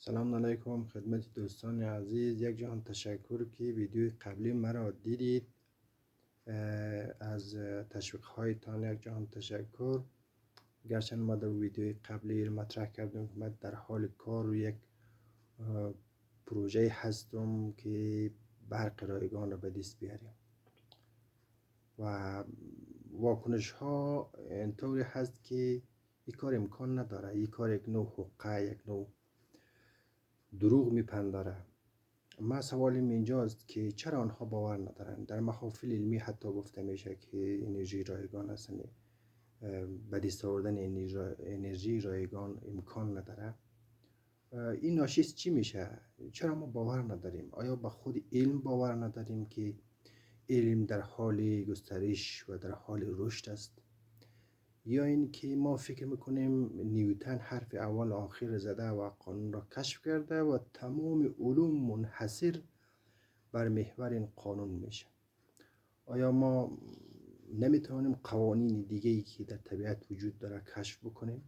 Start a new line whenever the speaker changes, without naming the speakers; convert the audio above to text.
سلام علیکم خدمت دوستان عزیز. یک جهان تشکر که ویدیوی قبلی مرا دیدید. از تشویق هایتان یک جهان تشکر. گرچه ما در ویدیوی قبلی مطرح کردم که من در حال کار و یک پروژه هستم که برق رایگان را به دست بیاریم و واکنش ها اینطوری هست که این کار امکان نداره. این کار یک نوع حقه، یک نوع دروغ میپنداره. ما سوالم اینجاست که چرا آنها باور ندارند؟ در محافل علمی حتی گفته میشه که انرژی رایگان است، به دست آوردن انرژی رایگان امکان نداره. این ناشی از چی میشه؟ چرا ما باور نداریم؟ آیا به خود علم باور نداریم که علم در حال گسترش و در حال رشد است؟ یا این که ما فکر میکنیم نیوتن حرف اول آخر زده و قانون را کشف کرده و تمام علوم منحصر بر محور این قانون میشه؟ آیا ما نمیتوانیم قوانین دیگه‌ای که در طبیعت وجود داره کشف بکنیم؟